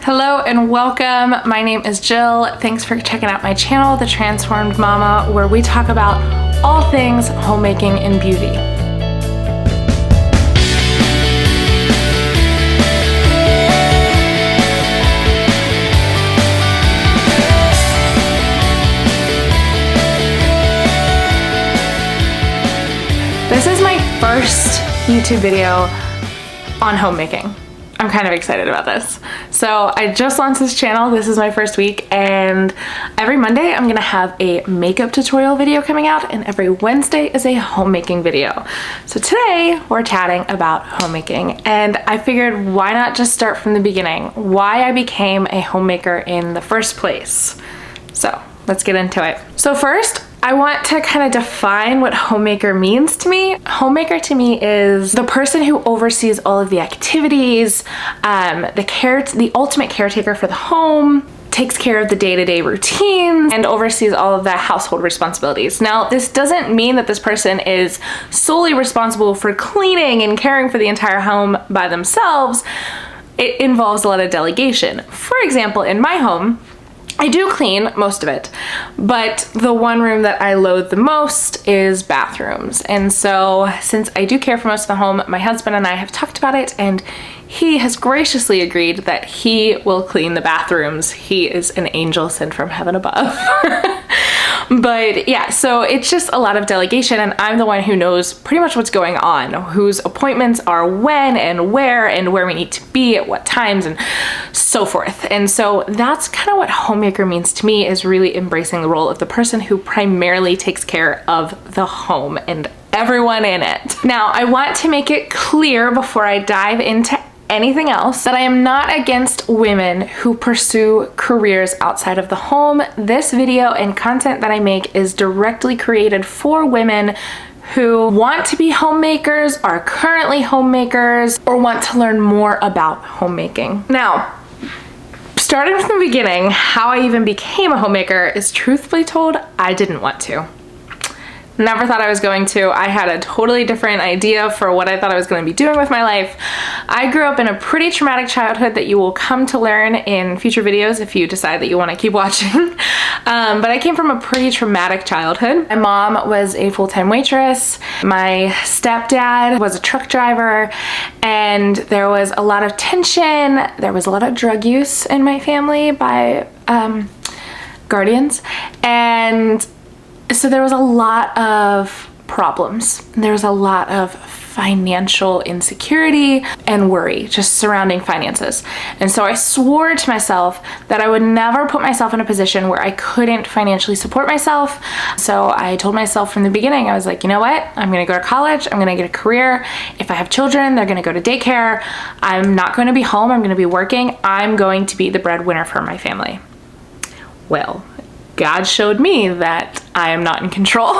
Hello and welcome. My name is Jill. Thanks for checking out my channel, The Transformed Mama, where we talk about all things homemaking and beauty. This is my first YouTube video on homemaking. I'm kind of excited about this. So I just launched this channel. This is my first week, and every Monday I'm gonna have a makeup tutorial video coming out, and every Wednesday is a homemaking video. So today we're chatting about homemaking, and I figured why not just start from the beginning, why I became a homemaker in the first place. So let's get into it. So first, I want to kind of define what homemaker means to me. Homemaker to me is the person who oversees all of the activities, the ultimate caretaker for the home, takes care of the day-to-day routines, and oversees all of the household responsibilities. Now, this doesn't mean that this person is solely responsible for cleaning and caring for the entire home by themselves. It involves a lot of delegation. For example, in my home, I do clean most of it, but the one room that I loathe the most is bathrooms. And so since I do care for most of the home, my husband and I have talked about it, and he has graciously agreed that he will clean the bathrooms. He is an angel sent from heaven above. But yeah, so it's just a lot of delegation, and I'm the one who knows pretty much what's going on, whose appointments are when and where we need to be at what times and so forth. And so that's kind of what homemaker means to me, is really embracing the role of the person who primarily takes care of the home and everyone in it. Now, I want to make it clear before I dive into anything else that I am not against women who pursue careers outside of the home. This video and content that I make is directly created for women who want to be homemakers, are currently homemakers, or want to learn more about homemaking. Now, starting from the beginning, how I even became a homemaker is, truthfully told, I didn't want to. Never thought I was going to. I had a totally different idea for what I thought I was going to be doing with my life. I grew up in a pretty traumatic childhood that you will come to learn in future videos if you decide that you want to keep watching. But I came from a pretty traumatic childhood. My mom was a full-time waitress. My stepdad was a truck driver, and there was a lot of tension. There was a lot of drug use in my family by guardians, and so there was a lot of problems. There was a lot of financial insecurity and worry just surrounding finances. And so I swore to myself that I would never put myself in a position where I couldn't financially support myself. So I told myself from the beginning, I was like, you know what? I'm gonna go to college, I'm gonna get a career. If I have children, they're gonna go to daycare. I'm not gonna be home, I'm gonna be working. I'm going to be the breadwinner for my family. Well, God showed me that I am not in control.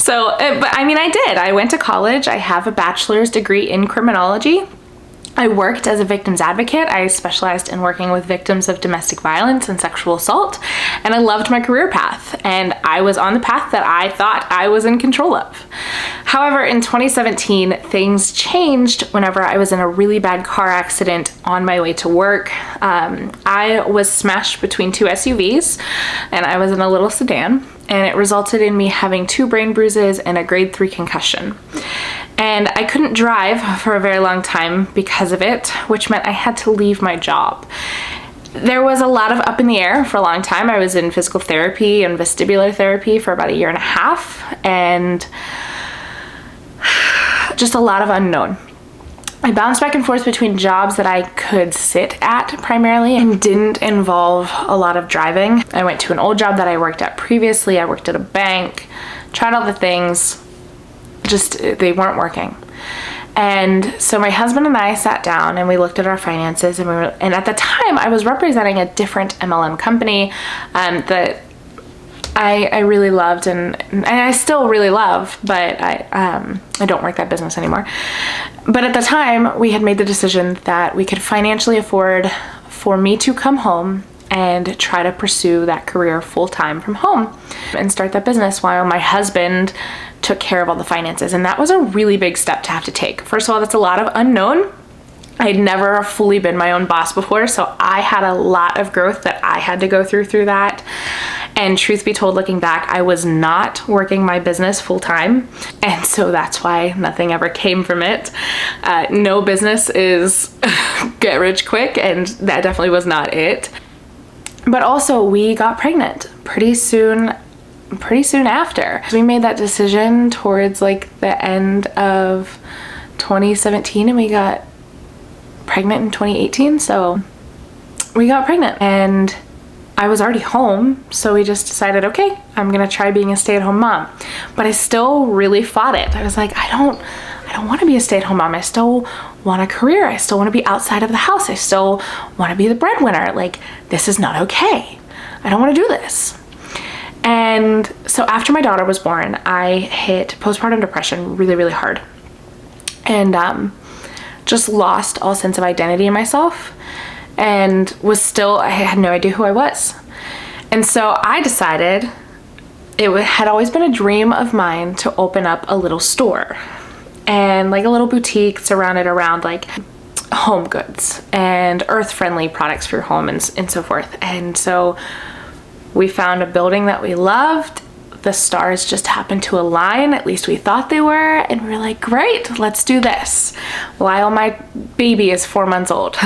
But I mean, I did. I went to college. I have a bachelor's degree in criminology. I worked as a victim's advocate. I specialized in working with victims of domestic violence and sexual assault, and I loved my career path, and I was on the path that I thought I was in control of. However, in 2017, things changed whenever I was in a really bad car accident on my way to work. I was smashed between two SUVs, and I was in a little sedan, and it resulted in me having 2 brain bruises and a grade 3 concussion. And I couldn't drive for a very long time because of it, which meant I had to leave my job. There was a lot of up in the air for a long time. I was in physical therapy and vestibular therapy for about 1.5 years, and just a lot of unknown. I bounced back and forth between jobs that I could sit at primarily and didn't involve a lot of driving. I went to an old job that I worked at previously. I worked at a bank, tried all the things, just they weren't working. And so my husband and I sat down and we looked at our finances, and at the time I was representing a different MLM company that I really loved, and I still really love, but I don't work that business anymore. But at the time, we had made the decision that we could financially afford for me to come home and try to pursue that career full-time from home and start that business while my husband took care of all the finances. And that was a really big step to have to take. First of all, that's a lot of unknown. I'd never fully been my own boss before, so I had a lot of growth that I had to go through that. And truth be told, looking back, I was not working my business full time. And so that's why nothing ever came from it. No business is get rich quick, and that definitely was not it. But also we got pregnant pretty soon after. We made that decision towards like the end of 2017, and we got pregnant in 2018. So we got pregnant and I was already home, so we just decided, okay, I'm gonna try being a stay-at-home mom. But I still really fought it. I was like, I don't want to be a stay-at-home mom. I still want a career. I still want to be outside of the house. I still want to be the breadwinner. Like, this is not okay. I don't want to do this. And so after my daughter was born, I hit postpartum depression really, really hard. And just lost all sense of identity in myself. And I had no idea who I was. And so I decided it had always been a dream of mine to open up a little store and like a little boutique surrounded around like home goods and earth-friendly products for your home and so forth. And so we found a building that we loved. The stars just happened to align, at least we thought they were, and we were like, great, let's do this while my baby is 4 months old.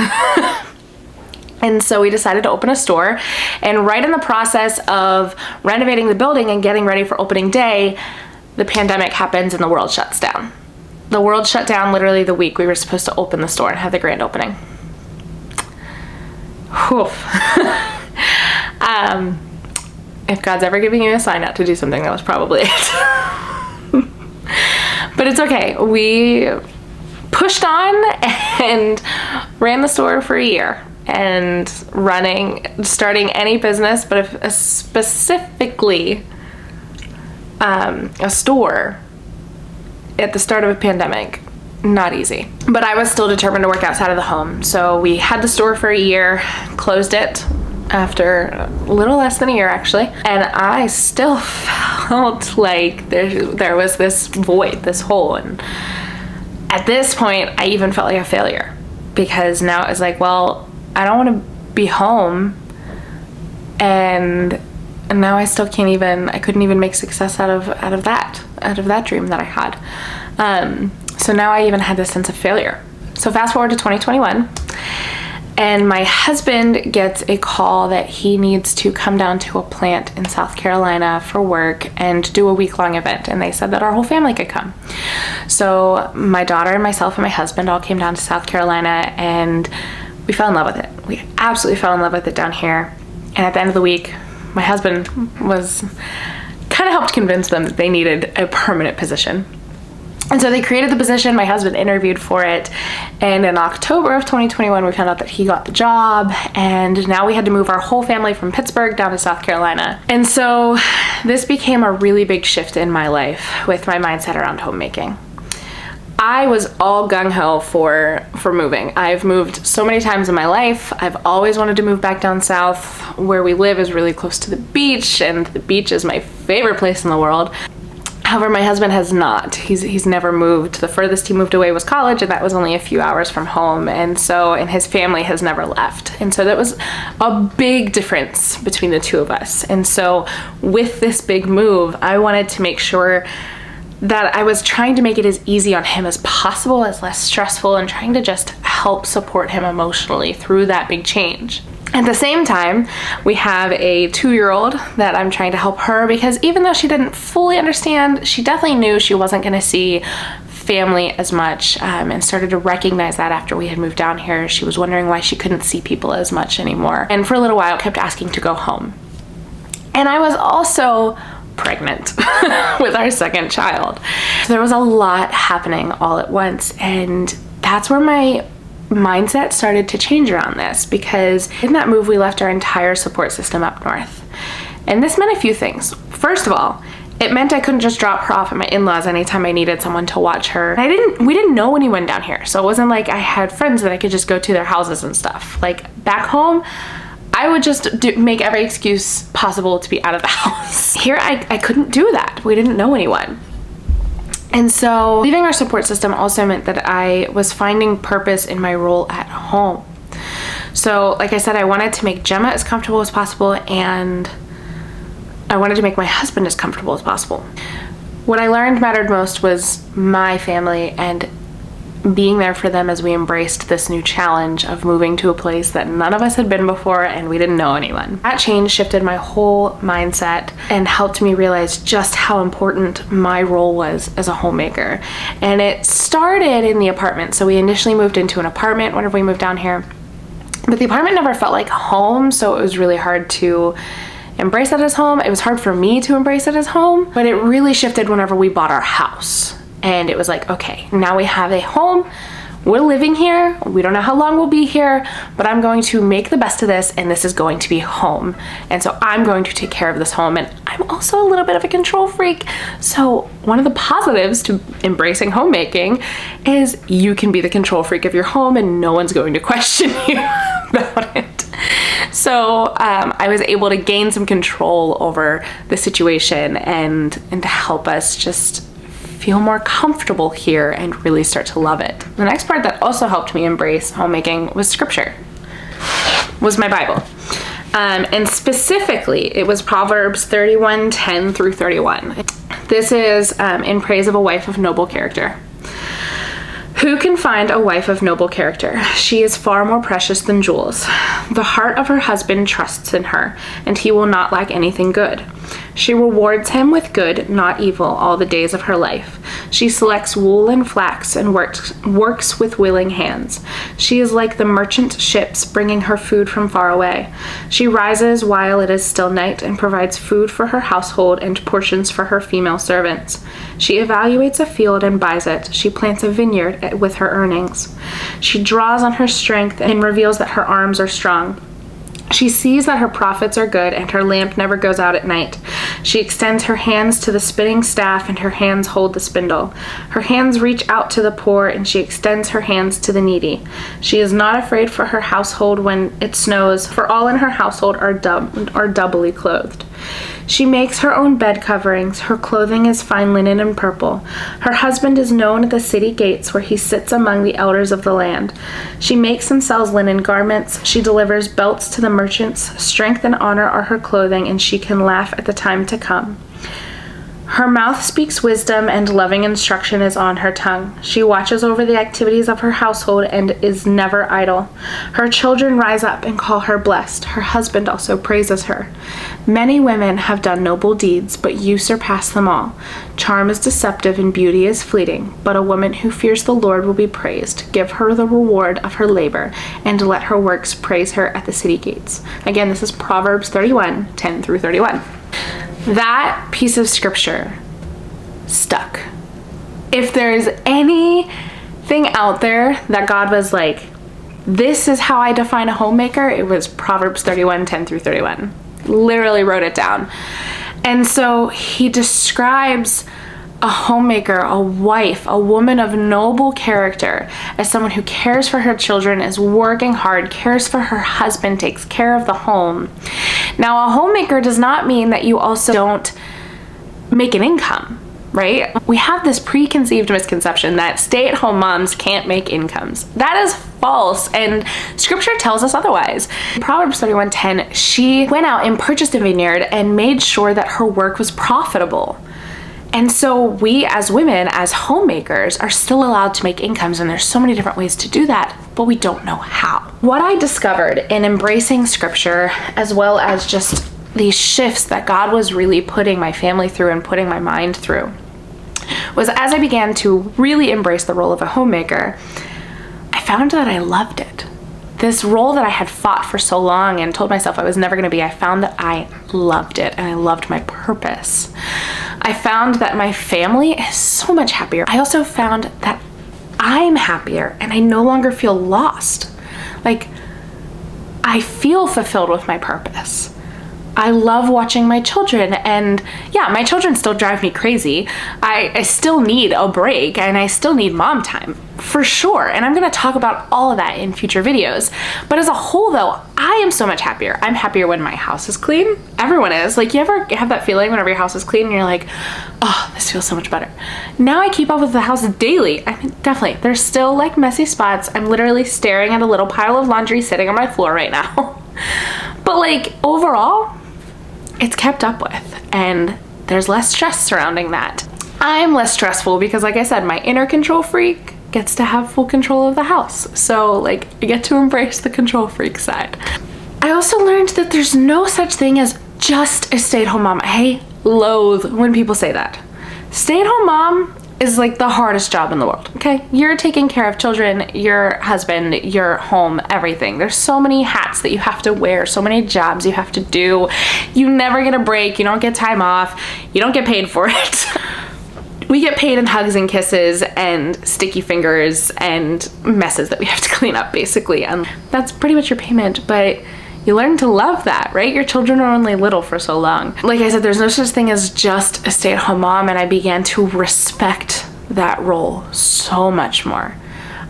And so we decided to open a store, and right in the process of renovating the building and getting ready for opening day, the pandemic happens and the world shuts down. The world shut down literally the week we were supposed to open the store and have the grand opening. Whew. If God's ever giving you a sign not to do something, that was probably it. But it's okay. We pushed on and ran the store for a year. And starting any business, but specifically a store at the start of a pandemic, not easy. But I was still determined to work outside of the home. So we had the store for a year, closed it after a little less than a year actually. And I still felt like there was this void, this hole. And at this point, I even felt like a failure, because now it was like, well, I don't want to be home, and now I couldn't even make success out of that dream that I had. So now I even had this sense of failure. So fast forward to 2021, and my husband gets a call that he needs to come down to a plant in South Carolina for work and do a week-long event, and they said that our whole family could come. So my daughter and myself and my husband all came down to South Carolina, and we fell in love with it. We absolutely fell in love with it down here. And at the end of the week, my husband kind of helped convince them that they needed a permanent position. And so they created the position. My husband interviewed for it. And in October of 2021, we found out that he got the job. And now we had to move our whole family from Pittsburgh down to South Carolina. And so this became a really big shift in my life with my mindset around homemaking. I was all gung-ho for moving. I've moved so many times in my life. I've always wanted to move back down south. Where we live is really close to the beach, and the beach is my favorite place in the world. However, my husband has not. He's never moved. The furthest he moved away was college, and that was only a few hours from home. And his family has never left. And so that was a big difference between the two of us. And so with this big move, I wanted to make sure that I was trying to make it as easy on him as possible, as less stressful, and trying to just help support him emotionally through that big change. At the same time, we have a 2-year-old that I'm trying to help her, because even though she didn't fully understand, she definitely knew she wasn't going to see family as much, and started to recognize that after we had moved down here. She was wondering why she couldn't see people as much anymore, and for a little while kept asking to go home. And I was also pregnant with our second child. So there was a lot happening all at once, and that's where my mindset started to change around this, because in that move we left our entire support system up north. And this meant a few things. First of all, it meant I couldn't just drop her off at my in-laws anytime I needed someone to watch her. We didn't know anyone down here, so it wasn't like I had friends that I could just go to their houses and stuff. Like back home, I would just make every excuse possible to be out of the house. Here, I couldn't do that. We didn't know anyone. And so leaving our support system also meant that I was finding purpose in my role at home. So like I said, I wanted to make Gemma as comfortable as possible, and I wanted to make my husband as comfortable as possible. What I learned mattered most was my family and being there for them as we embraced this new challenge of moving to a place that none of us had been before and we didn't know anyone. That change shifted my whole mindset and helped me realize just how important my role was as a homemaker. And it started in the apartment. So we initially moved into an apartment whenever we moved down here, but the apartment never felt like home, so it was really hard to embrace it as home. It was hard for me to embrace it as home, but it really shifted whenever we bought our house. And it was like, okay, now we have a home, we're living here, we don't know how long we'll be here, but I'm going to make the best of this, and this is going to be home. And so I'm going to take care of this home. And I'm also a little bit of a control freak. So one of the positives to embracing homemaking is you can be the control freak of your home and no one's going to question you about it. So I was able to gain some control over the situation and to help us just feel more comfortable here and really start to love it. The next part that also helped me embrace homemaking was scripture, was my Bible. And specifically, it was Proverbs 31:10 through 31. This is in praise of a wife of noble character. Who can find a wife of noble character? She is far more precious than jewels. The heart of her husband trusts in her, and he will not lack anything good. She rewards him with good, not evil, all the days of her life. She selects wool and flax and works with willing hands. She is like the merchant ships bringing her food from far away. She rises while it is still night and provides food for her household and portions for her female servants. She evaluates a field and buys it. She plants a vineyard with her earnings. She draws on her strength and reveals that her arms are strong. She sees that her profits are good, and her lamp never goes out at night. She extends her hands to the spinning staff, and her hands hold the spindle. Her hands reach out to the poor, and she extends her hands to the needy. She is not afraid for her household when it snows, for all in her household are doubly clothed. She makes her own bed coverings. Her clothing is fine linen and purple. Her husband is known at the city gates, where he sits among the elders of the land. She makes and sells linen garments. She delivers belts to the merchants. Strength and honor are her clothing, and she can laugh at the time to come. Her mouth speaks wisdom, and loving instruction is on her tongue. She watches over the activities of her household and is never idle. Her children rise up and call her blessed. Her husband also praises her. Many women have done noble deeds, but you surpass them all. Charm is deceptive and beauty is fleeting, but a woman who fears the Lord will be praised. Give her the reward of her labor, and let her works praise her at the city gates. Again, this is Proverbs 31:10 through 31. That piece of scripture stuck. If there's anything out there that God was like, this is how I define a homemaker, it was Proverbs 31:10 through 31. Literally wrote it down. And so he describes a homemaker, a wife, a woman of noble character, as someone who cares for her children, is working hard, cares for her husband, takes care of the home. Now, a homemaker does not mean that you also don't make an income, right? We have this preconceived misconception that stay-at-home moms can't make incomes. That is false, and scripture tells us otherwise. In Proverbs 31:10, she went out and purchased a vineyard and made sure that her work was profitable. And so we as women, as homemakers, are still allowed to make incomes, and there's so many different ways to do that, but we don't know how. What I discovered in embracing scripture, as well as just these shifts that God was really putting my family through and putting my mind through, was as I began to really embrace the role of a homemaker, I found that I loved it. This role that I had fought for so long and told myself I was never going to be, I found that I loved it, and I loved my purpose. I found that my family is so much happier. I also found that I'm happier, and I no longer feel lost. Like, I feel fulfilled with my purpose. I love watching my children, and yeah, my children still drive me crazy. I still need a break, and I still need mom time, for sure. And I'm gonna talk about all of that in future videos. But as a whole though, I am so much happier. I'm happier when my house is clean. Everyone is. Like, you ever have that feeling whenever your house is clean and you're like, oh, this feels so much better. Now I keep up with the house daily. I mean, definitely, there's still like messy spots. I'm literally staring at a little pile of laundry sitting on my floor right now. But like, overall, it's kept up with, and there's less stress surrounding that. I'm less stressful because, like I said, my inner control freak gets to have full control of the house. So like, I get to embrace the control freak side. I also learned that there's no such thing as just a stay-at-home mom. I loathe when people say that. Stay-at-home mom is like the hardest job in the world, okay? You're taking care of children, your husband, your home, everything. There's so many hats that you have to wear, so many jobs you have to do. You never get a break, you don't get time off, you don't get paid for it. We get paid in hugs and kisses and sticky fingers and messes that we have to clean up, basically. And that's pretty much your payment, but you learn to love that, right? Your children are only little for so long. Like I said, there's no such thing as just a stay-at-home mom, and I began to respect that role so much more.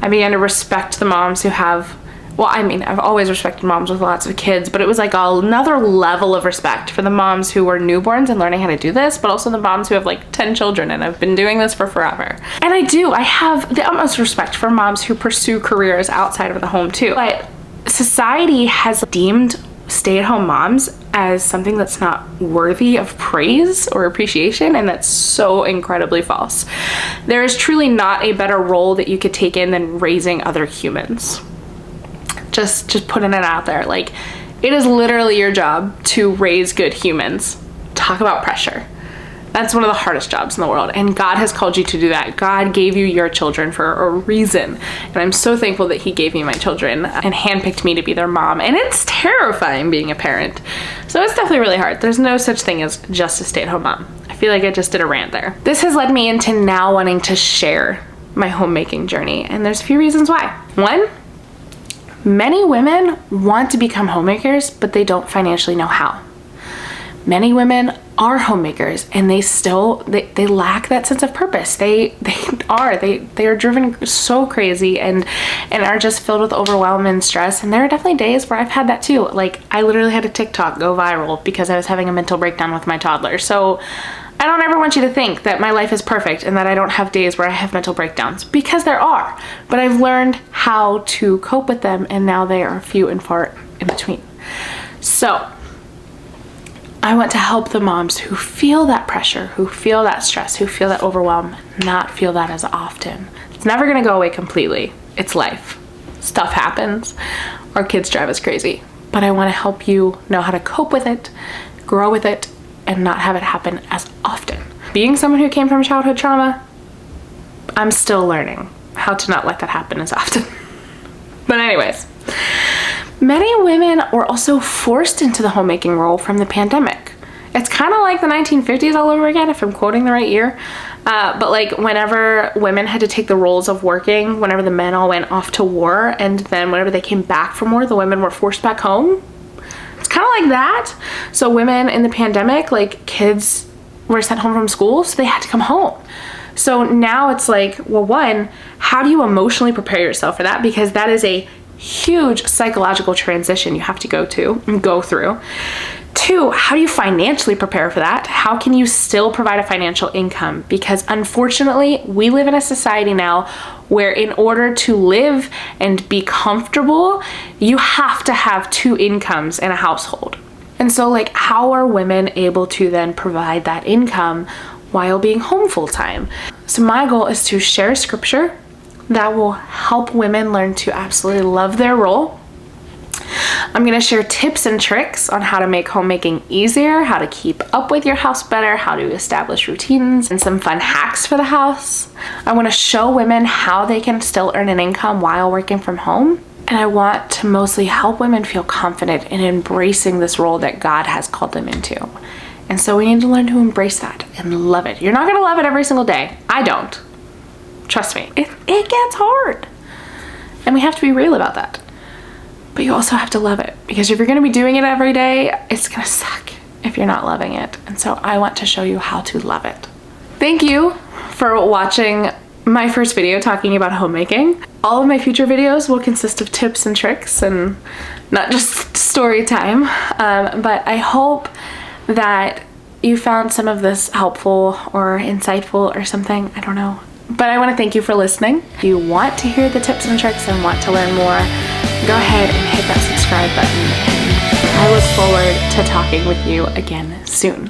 I began to respect the moms who have, well, I mean, I've always respected moms with lots of kids, but it was like another level of respect for the moms who were newborns and learning how to do this, but also the moms who have like 10 children and have been doing this for forever. And I have the utmost respect for moms who pursue careers outside of the home too. But society has deemed stay-at-home moms as something that's not worthy of praise or appreciation, and that's so incredibly false. There is truly not a better role that you could take in than raising other humans. Just putting it out there. Like, it is literally your job to raise good humans. Talk about pressure. That's one of the hardest jobs in the world, and God has called you to do that. God gave you your children for a reason, and I'm so thankful that he gave me my children and handpicked me to be their mom, and it's terrifying being a parent. So it's definitely really hard. There's no such thing as just a stay-at-home mom. I feel like I just did a rant there. This has led me into now wanting to share my homemaking journey, and there's a few reasons why. One, many women want to become homemakers, but they don't financially know how. Many women are homemakers, and they lack that sense of purpose. They are driven so crazy and are just filled with overwhelm and stress. And there are definitely days where I've had that too. Like, I literally had a TikTok go viral because I was having a mental breakdown with my toddler. So I don't ever want you to think that my life is perfect and that I don't have days where I have mental breakdowns, because there are, but I've learned how to cope with them, and now they are few and far in between. So I want to help the moms who feel that pressure, who feel that stress, who feel that overwhelm, not feel that as often. It's never gonna go away completely. It's life. Stuff happens. Our kids drive us crazy. But I wanna help you know how to cope with it, grow with it, and not have it happen as often. Being someone who came from childhood trauma, I'm still learning how to not let that happen as often. But anyways, many women were also forced into the homemaking role from the pandemic. It's kind of like the 1950s all over again, if I'm quoting the right year. But like, whenever women had to take the roles of working, whenever the men all went off to war, and then whenever they came back from war, the women were forced back home. It's kind of like that. So women in the pandemic, like, kids were sent home from school, so they had to come home. So now it's like, well, one, how do you emotionally prepare yourself for that? Because that is a huge psychological transition you have to go through. Two, how do you financially prepare for that? How can you still provide a financial income? Because unfortunately, we live in a society now where in order to live and be comfortable, you have to have two incomes in a household. And so, like, how are women able to then provide that income while being home full time? So my goal is to share scripture that will help women learn to absolutely love their role. I'm gonna share tips and tricks on how to make homemaking easier, how to keep up with your house better, how to establish routines, and some fun hacks for the house. I wanna show women how they can still earn an income while working from home. And I want to mostly help women feel confident in embracing this role that God has called them into. And so we need to learn to embrace that and love it. You're not gonna love it every single day. I don't. Trust me, it gets hard. And we have to be real about that. But you also have to love it, because if you're gonna be doing it every day, it's gonna suck. if you're not loving it. And so I want to show you how to love it. Thank you for watching my first video talking about homemaking. All of my future videos will consist of tips and tricks and not just story time. But I hope that you found some of this helpful or insightful or something. I don't know. But I want to thank you for listening. If you want to hear the tips and tricks and want to learn more, go ahead and hit that subscribe button. And I look forward to talking with you again soon.